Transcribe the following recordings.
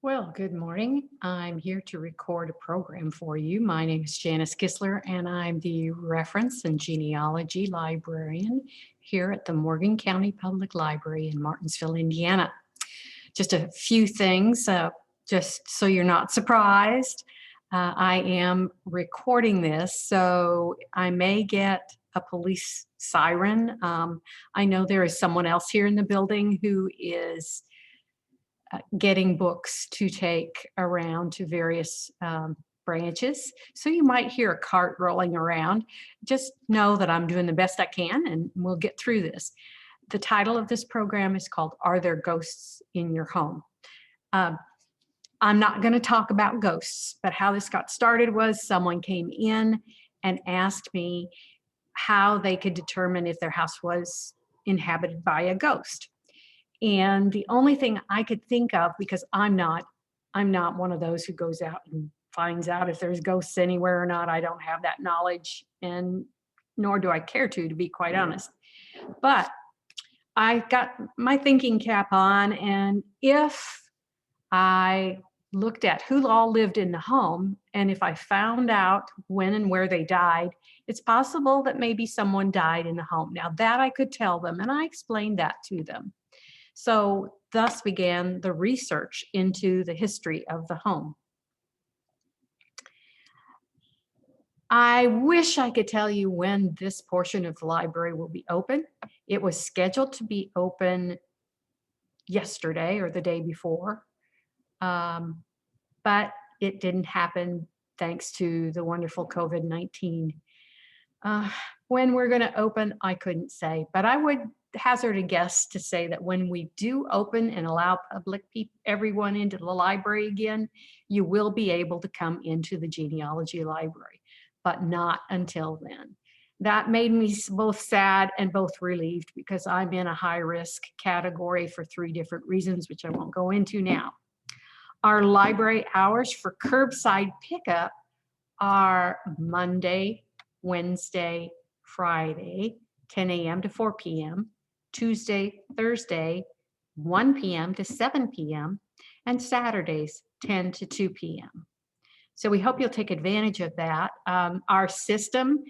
Well, good morning. I'm here to record a program for you. My name is Janice Kistler, and I'm the reference and genealogy librarian here at the Morgan County Public Library in Martinsville, Indiana. Just a few things, just so you're not surprised. I am recording this, so I may get a police siren. I know there is someone else here in the building who is getting books to take around to various branches. So you might hear a cart rolling around. Just know that I'm doing the best I can and we'll get through this. The title of this program is called Are There Ghosts in Your Home? I'm not going to talk about ghosts, but how this got started was someone came in and asked me how they could determine if their house was inhabited by a ghost. And the only thing I could think of, because I'm not one of those who goes out and finds out if there's ghosts anywhere or not. I don't have that knowledge, and nor do I care to be quite honest. But I got my thinking cap on, and if I looked at who all lived in the home, and if I found out when and where they died, it's possible that maybe someone died in the home. Now that I could tell them, and I explained that to them. So thus began the research into the history of the home. I wish I could tell you when this portion of the library will be open. It was scheduled to be open yesterday or the day before, but it didn't happen thanks to the wonderful COVID-19. When we're going to open, I couldn't say, but I would hazard a guess to say that when we do open and allow everyone into the library again, you will be able to come into the genealogy library, but not until then. That made me both sad and both relieved because I'm in a high risk category for 3 different reasons, which I won't go into now. Our library hours for curbside pickup are Monday, Wednesday, Friday, 10 a.m. to 4 p.m., Tuesday, Thursday, 1 p.m. to 7 p.m., and Saturdays, 10 to 2 p.m. So we hope you'll take advantage of that. Our system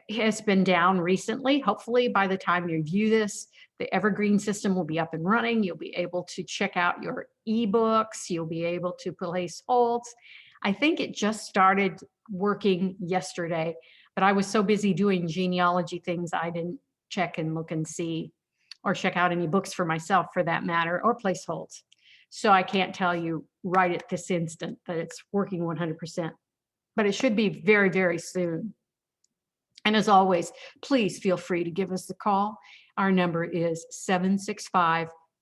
has been down recently. Hopefully by the time you view this, the Evergreen system will be up and running. You'll be able to check out your ebooks. You'll be able to place holds. I think it just started working yesterday, but I was so busy doing genealogy things, I didn't check and look and see, or check out any books for myself for that matter, or place holds. So I can't tell you right at this instant that it's working 100%, but it should be very, very soon. And as always, please feel free to give us a call. Our number is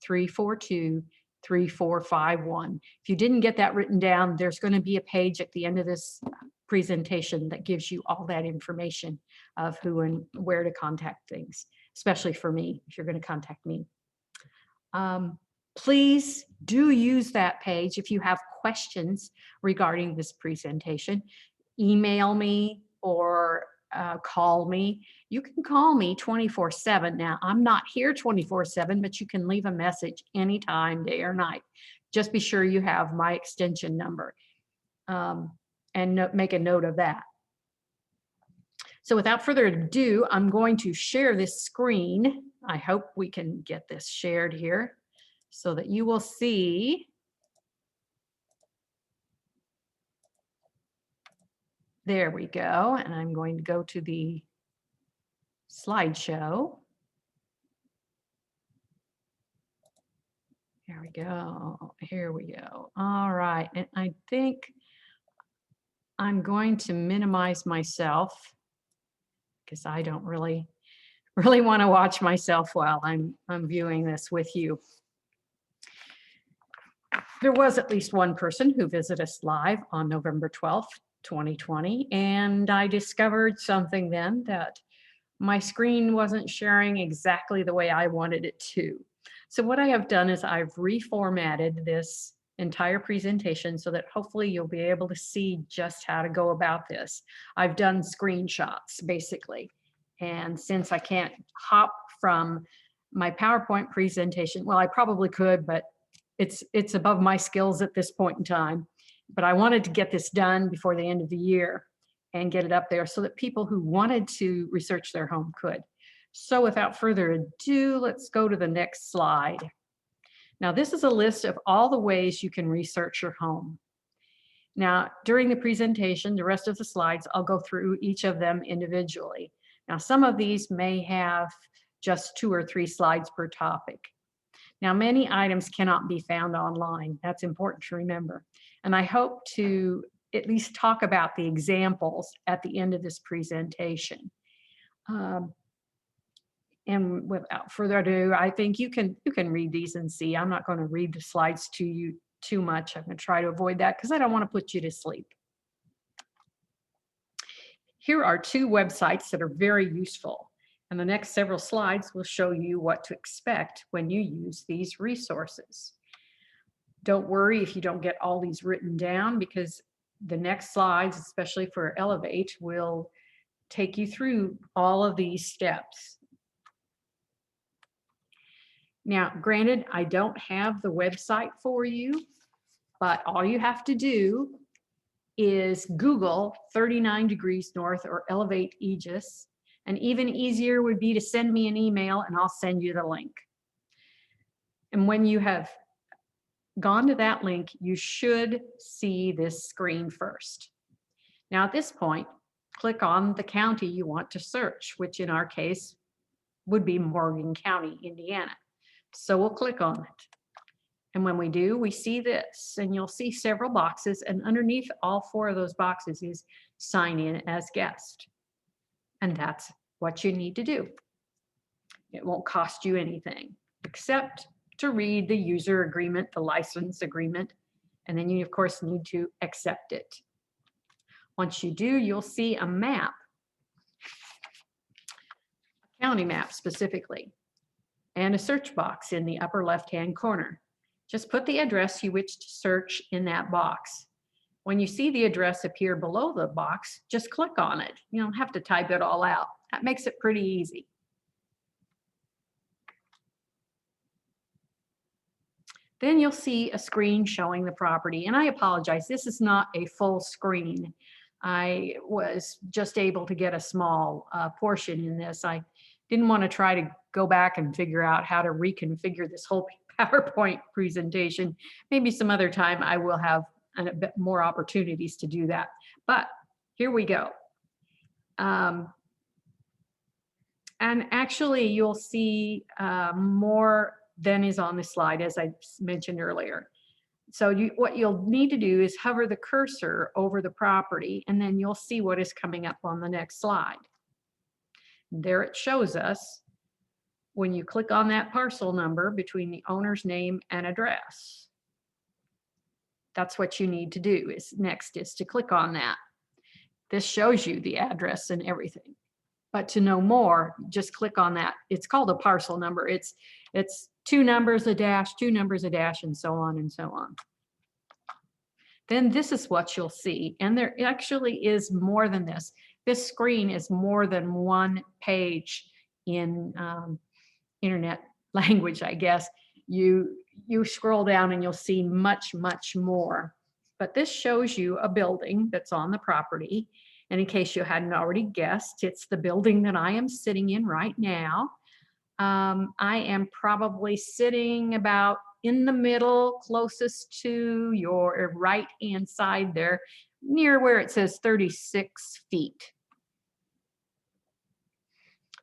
765-342-3451. If you didn't get that written down, there's going to be a page at the end of this presentation that gives you all that information of who and where to contact things, especially for me, if you're going to contact me. Please do use that page if you have questions regarding this presentation. Email me or call me. You can call me 24/7. Now, I'm not here 24/7, but you can leave a message anytime, day or night. Just be sure you have my extension number and make a note of that. So without further ado, I'm going to share this screen. I hope we can get this shared here so that you will see. There we go. And I'm going to go to the slideshow. Here we go. Here we go. All right. And I think I'm going to minimize myself because I don't really want to watch myself while I'm viewing this with you. There was at least one person who visited us live on November 12th, 2020, and I discovered something then, that my screen wasn't sharing exactly the way I wanted it to. So what I have done is I've reformatted this entire presentation so that hopefully you'll be able to see just how to go about this. I've done screenshots basically, and since I can't hop from my PowerPoint presentation, well, I probably could, but it's above my skills at this point in time, but I wanted to get this done before the end of the year and get it up there so that people who wanted to research their home could. So without further ado, let's go to the next slide. Now, this is a list of all the ways you can research your home. Now, during the presentation, the rest of the slides, I'll go through each of them individually. Now, some of these may have just 2 or 3 slides per topic. Now, many items cannot be found online. That's important to remember. And I hope to at least talk about the examples at the end of this presentation. And without further ado, I think you can read these and see. I'm not going to read the slides to you too much. I'm going to try to avoid that because I don't want to put you to sleep. Here are 2 websites that are very useful, and the next several slides will show you what to expect when you use these resources. Don't worry if you don't get all these written down, because the next slides, especially for Elevate, will take you through all of these steps. Now, granted, I don't have the website for you, but all you have to do is Google 39 degrees north or Elevate Aegis. And even easier would be to send me an email and I'll send you the link. And when you have gone to that link, you should see this screen first. Now, at this point, click on the county you want to search, which in our case would be Morgan County, Indiana. So we'll click on it. And when we do, we see this, and you'll see several boxes, and underneath all 4 of those boxes is sign in as guest. And that's what you need to do. It won't cost you anything except to read the user agreement, the license agreement, and then you of course need to accept it. Once you do, you'll see a map, a county map specifically, and a search box in the upper left-hand corner. Just put the address you wish to search in that box. When you see the address appear below the box, just click on it. You don't have to type it all out. That makes it pretty easy. Then you'll see a screen showing the property. And I apologize, this is not a full screen. I was just able to get a small portion in this. I didn't want to try to go back and figure out how to reconfigure this whole PowerPoint presentation. Maybe some other time I will have a bit more opportunities to do that. But here we go. And actually, you'll see more than is on the slide, as I mentioned earlier. So what you'll need to do is hover the cursor over the property, and then you'll see what is coming up on the next slide. There it shows us when you click on that parcel number between the owner's name and address. That's what you need to do is to click on that. This shows you the address and everything. But to know more, just click on that. It's called a parcel number. It's 2 numbers, a dash, 2 numbers, a dash, and so on and so on. Then this is what you'll see. And there actually is more than this. This screen is more than 1 page in internet language, I guess. You scroll down and you'll see much, much more. But this shows you a building that's on the property. And in case you hadn't already guessed, it's the building that I am sitting in right now. I am probably sitting about in the middle, closest to your right-hand side there, near where it says 36 feet.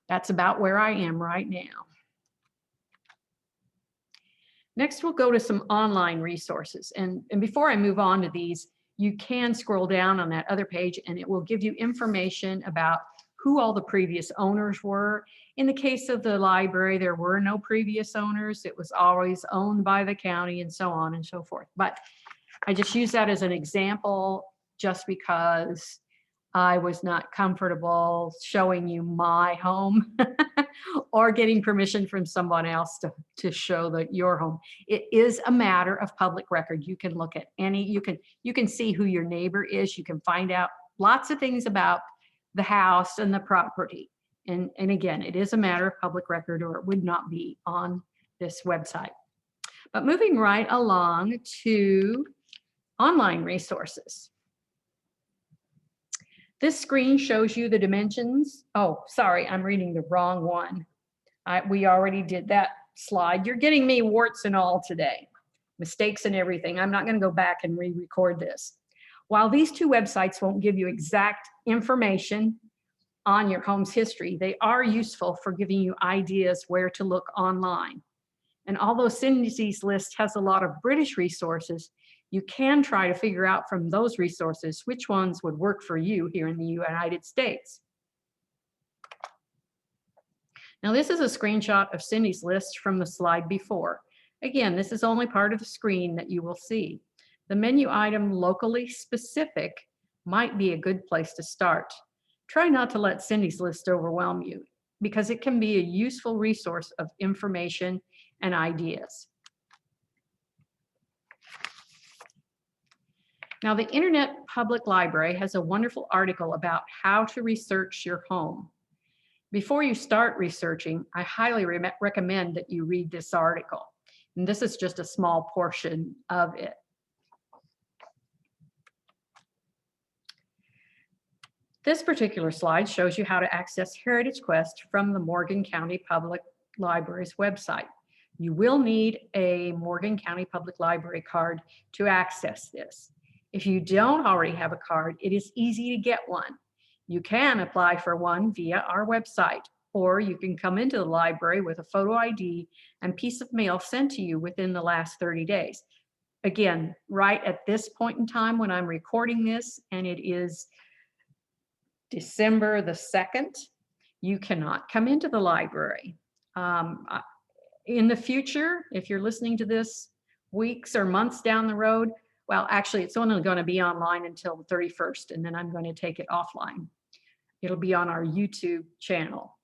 That's about where I am right now. Next, we'll go to some online resources. And before I move on to these, you can scroll down on that other page and it will give you information about who all the previous owners were. In the case of the library, there were no previous owners. It was always owned by the county and so on and so forth. But I just use that as an example just because I was not comfortable showing you my home or getting permission from someone else to show your home. It is a matter of public record. You can look at you can see who your neighbor is. You can find out lots of things about the house and the property. And again, it is a matter of public record or it would not be on this website. But moving right along to online resources. This screen shows you the dimensions. Oh, sorry, I'm reading the wrong one. We already did that slide. You're getting me warts and all today, mistakes and everything. I'm not going to go back and re-record this. While these two websites won't give you exact information on your home's history, they are useful for giving you ideas where to look online. And although Census list has a lot of British resources, you can try to figure out from those resources which ones would work for you here in the United States. Now, this is a screenshot of Cindy's list from the slide before. Again, this is only part of the screen that you will see. The menu item locally specific might be a good place to start. Try not to let Cindy's list overwhelm you, because it can be a useful resource of information and ideas. Now, the Internet Public Library has a wonderful article about how to research your home. Before you start researching, I highly recommend that you read this article. And this is just a small portion of it. This particular slide shows you how to access Heritage Quest from the Morgan County Public Library's website. You will need a Morgan County Public Library card to access this. If you don't already have a card, it is easy to get one. You can apply for one via our website, or you can come into the library with a photo ID and piece of mail sent to you within the last 30 days. Again, right at this point in time when I'm recording this, and it is December the 2nd, you cannot come into the library. In the future, if you're listening to this weeks or months down the road, well, actually, it's only going to be online until the 31st, and then I'm going to take it offline. It'll be on our YouTube channel.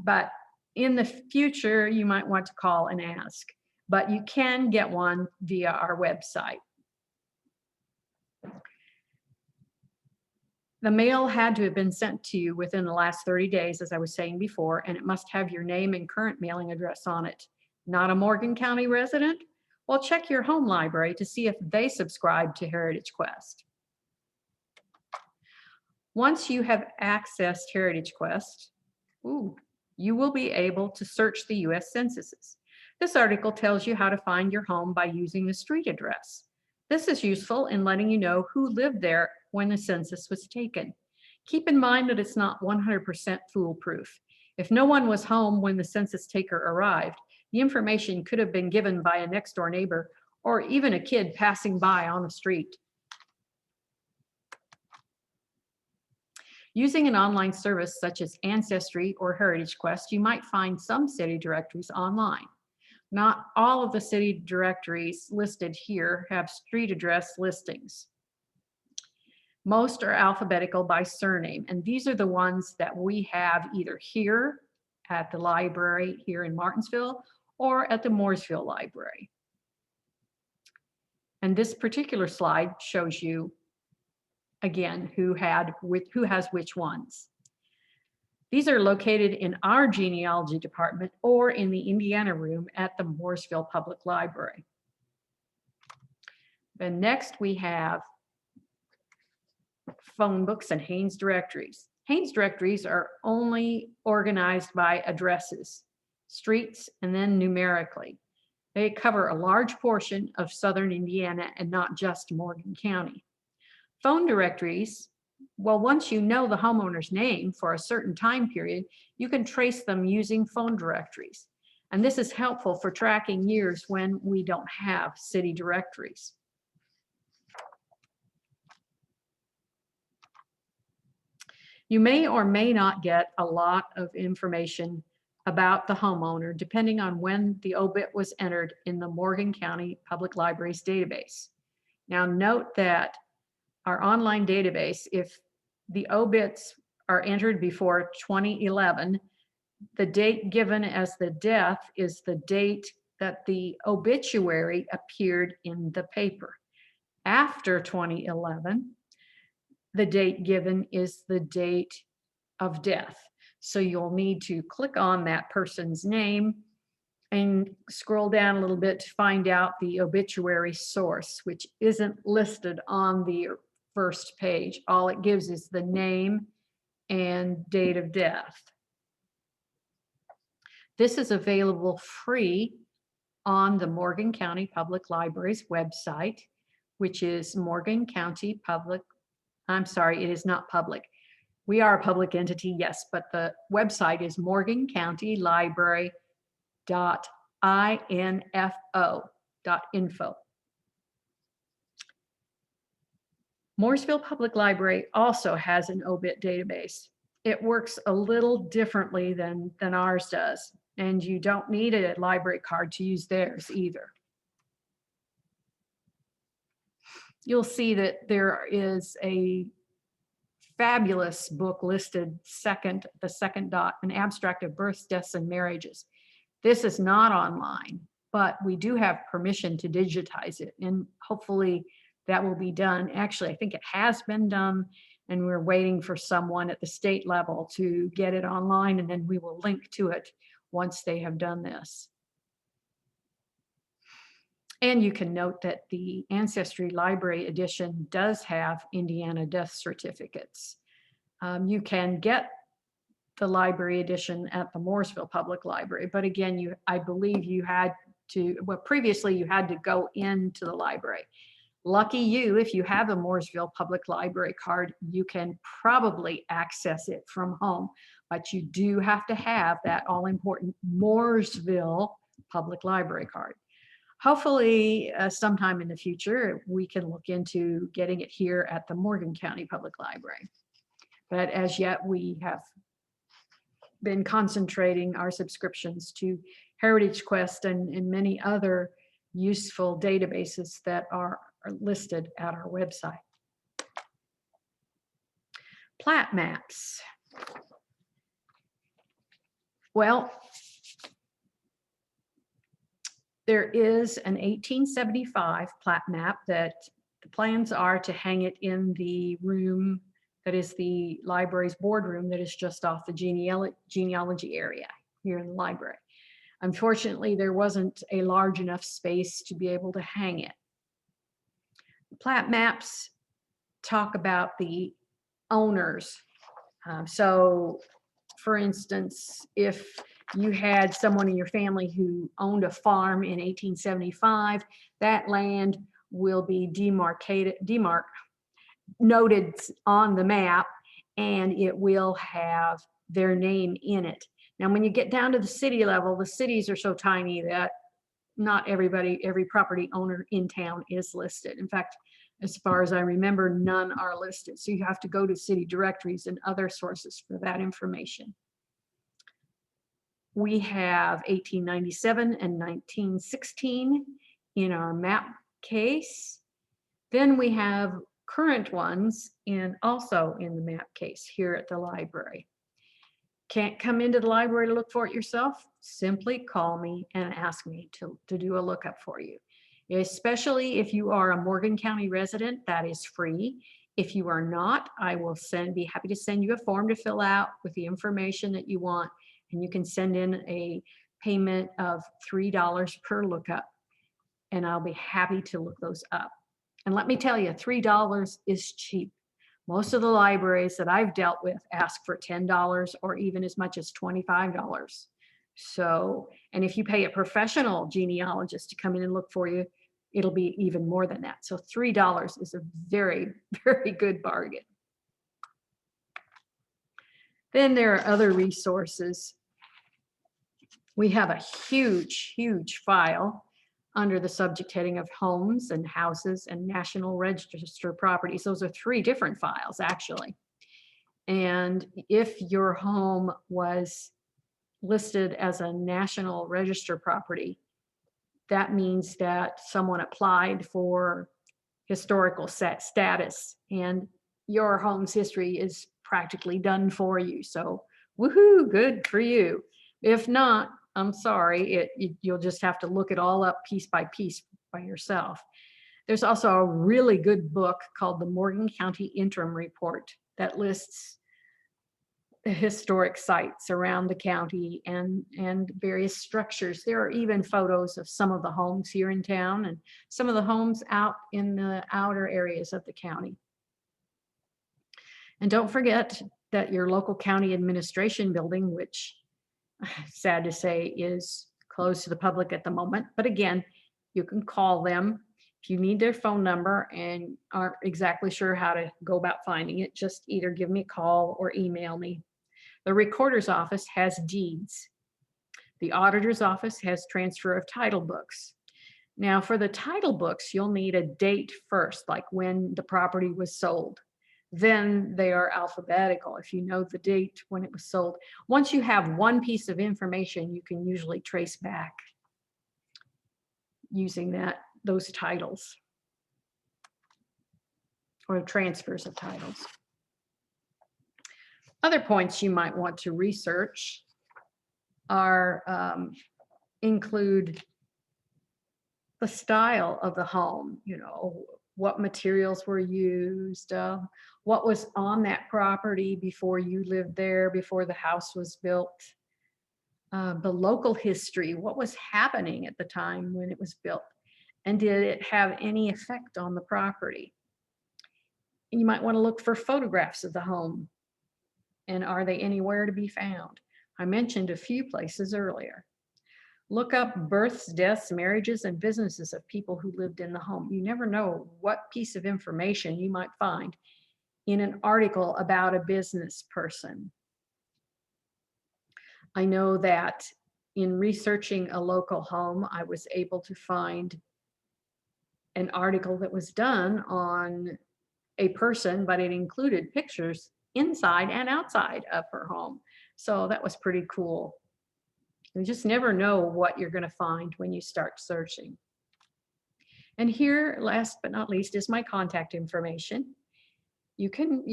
But in the future, you might want to call and ask. But you can get one via our website. The mail had to have been sent to you within the last 30 days, as I was saying before, and it must have your name and current mailing address on it. Not a Morgan County resident? Well, check your home library to see if they subscribe to Heritage Quest. Once you have accessed Heritage Quest, you will be able to search the U.S. censuses. This article tells you how to find your home by using the street address. This is useful in letting you know who lived there when the census was taken. Keep in mind that it's not 100% foolproof. If no one was home when the census taker arrived, the information could have been given by a next door neighbor or even a kid passing by on the street. Using an online service such as Ancestry or Heritage Quest, you might find some city directories online. Not all of the city directories listed here have street address listings. Most are alphabetical by surname, and these are the ones that we have either here at the library here in Martinsville or at the Mooresville Library. And this particular slide shows you again who has which ones. These are located in our genealogy department or in the Indiana room at the Mooresville Public Library. Then next we have phone books and Haynes directories. Haynes directories are only organized by addresses, streets, and then numerically. They cover a large portion of southern Indiana and not just Morgan County. Phone directories, well, once you know the homeowner's name for a certain time period, you can trace them using phone directories. And this is helpful for tracking years when we don't have city directories. You may or may not get a lot of information about the homeowner depending on when the obit was entered in the Morgan County Public Library's database. Now note that our online database, if the obits are entered before 2011, the date given as the death is the date that the obituary appeared in the paper. After 2011, the date given is the date of death. So you'll need to click on that person's name and scroll down a little bit to find out the obituary source, which isn't listed on the first page. All it gives is the name and date of death. This is available free on the Morgan County Public Library's website, which is Morgan County Public. I'm sorry, it is not public. We are a public entity, yes, but the website is morgancountylibrary.info. Mooresville Public Library also has an obit database. It works a little differently than ours does, and you don't need a library card to use theirs either. You'll see that there is a fabulous book listed the second dot, an abstract of births, deaths, and marriages. This is not online, but we do have permission to digitize it, and hopefully that will be done. Actually, I think it has been done, and we're waiting for someone at the state level to get it online, and then we will link to it once they have done this. And you can note that the Ancestry Library Edition does have Indiana death certificates. You can get the library edition at the Mooresville Public Library, but again, I believe you had to, well, previously you had to go into the library. Lucky you, if you have a Mooresville Public Library card, you can probably access it from home, but you do have to have that all-important Mooresville Public Library card. Hopefully, sometime in the future, we can look into getting it here at the Morgan County Public Library. But as yet, we have been concentrating our subscriptions to Heritage Quest and many other useful databases that are listed at our website. Plat Maps. Well, there is an 1875 plat map that the plans are to hang it in the room that is the library's boardroom that is just off the genealogy area here in the library. Unfortunately, there wasn't a large enough space to be able to hang it. Plat maps talk about the owners. So, for instance, if you had someone in your family who owned a farm in 1875, that land will be noted on the map, and it will have their name in it. Now, when you get down to the city level, the cities are so tiny that not every property owner in town is listed. In fact, as far as I remember, none are listed. So you have to go to city directories and other sources for that information. We have 1897 and 1916 in our map case. Then we have current ones also in the map case here at the library. Can't come into the library to look for it yourself? Simply call me and ask me to do a lookup for you. Especially if you are a Morgan County resident, that is free. If you are not, I will be happy to send you a form to fill out with the information that you want, and you can send in a payment of $3 per lookup, and I'll be happy to look those up. And let me tell you, $3 is cheap. Most of the libraries that I've dealt with ask for $10 or even as much as $25. So, and if you pay a professional genealogist to come in and look for you, it'll be even more than that. So $3 is a very, very good bargain. Then there are other resources. We have a huge, huge file under the subject heading of homes and houses and National Register properties. Those are 3 different files, actually. And if your home was listed as a National Register property, that means that someone applied for historical status, and your home's history is practically done for you. So, woohoo, good for you. If not, I'm sorry, you'll just have to look it all up piece by piece by yourself. There's also a really good book called the Morgan County Interim Report that lists historic sites around the county and various structures. There are even photos of some of the homes here in town and some of the homes out in the outer areas of the county. And don't forget that your local county administration building, which sad to say is closed to the public at the moment, but again, you can call them if you need their phone number and aren't exactly sure how to go about finding it. Just either give me a call or email me. The recorder's office has deeds. The auditor's office has transfer of title books. Now, for the title books, you'll need a date first, like when the property was sold. Then they are alphabetical if you know the date when it was sold. Once you have one piece of information, you can usually trace back using those titles or transfers of titles. Other points you might want to research include the style of the home, what materials were used, what was on that property before you lived there, before the house was built, the local history, what was happening at the time when it was built, and did it have any effect on the property? You might want to look for photographs of the home. And are they anywhere to be found? I mentioned a few places earlier. Look up births, deaths, marriages, and businesses of people who lived in the home. You never know what piece of information you might find in an article about a business person. I know that in researching a local home, I was able to find an article that was done on a person, but it included pictures inside and outside of her home. So that was pretty cool. You just never know what you're going to find when you start searching. And here, last but not least, is my contact information. You can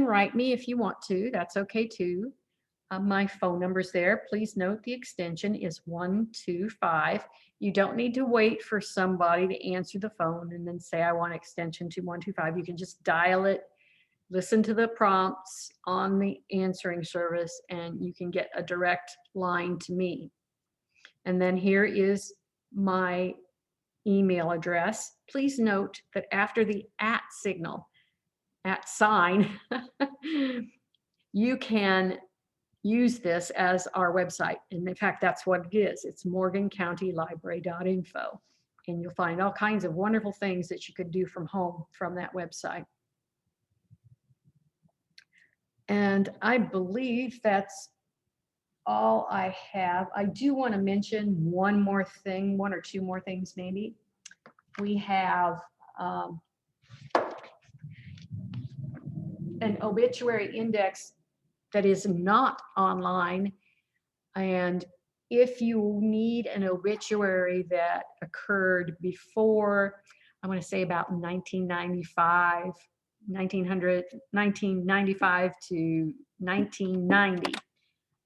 write me if you want to. That's okay too. My phone number's there. Please note the extension is 125. You don't need to wait for somebody to answer the phone and then say, I want extension to 125. You can just dial it, listen to the prompts on the answering service, and you can get a direct line to me. And then here is my email address. Please note that after the @ sign, you can use this as our website. And in fact, that's what it is. It's morgancountylibrary.info. And you'll find all kinds of wonderful things that you could do from home from that website. And I believe that's all I have. I do want to mention one more thing, one or two more things maybe. We have an obituary index that is not online. And if you need an obituary that occurred before, I want to say about 1995 to 1990,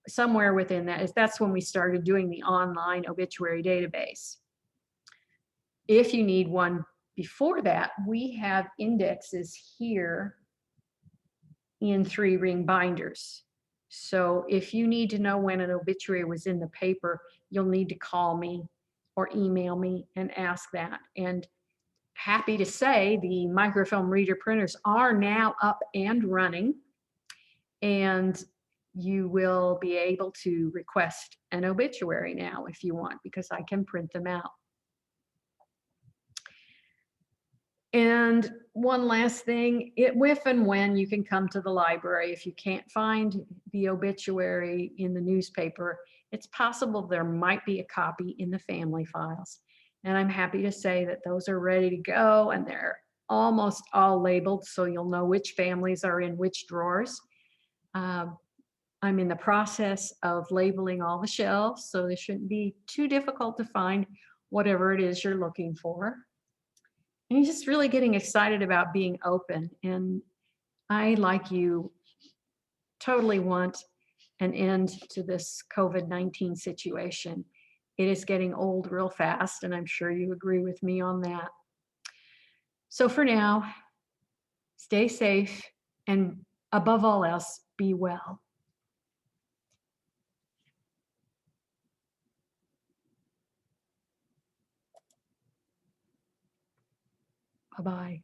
somewhere within that, that's when we started doing the online obituary database. If you need one before that, we have indexes here in 3-ring binders. So if you need to know when an obituary was in the paper, you'll need to call me or email me and ask that. And happy to say the microfilm reader printers are now up and running, and you will be able to request an obituary now if you want, because I can print them out. And one last thing, if and when you can come to the library, if you can't find the obituary in the newspaper, it's possible there might be a copy in the family files. And I'm happy to say that those are ready to go, and they're almost all labeled, so you'll know which families are in which drawers. I'm in the process of labeling all the shelves, so this shouldn't be too difficult to find whatever it is you're looking for. And you're just really getting excited about being open. And I, like you, totally want an end to this COVID-19 situation. It is getting old real fast, and I'm sure you agree with me on that. So for now, stay safe, and above all else, be well. Bye-bye.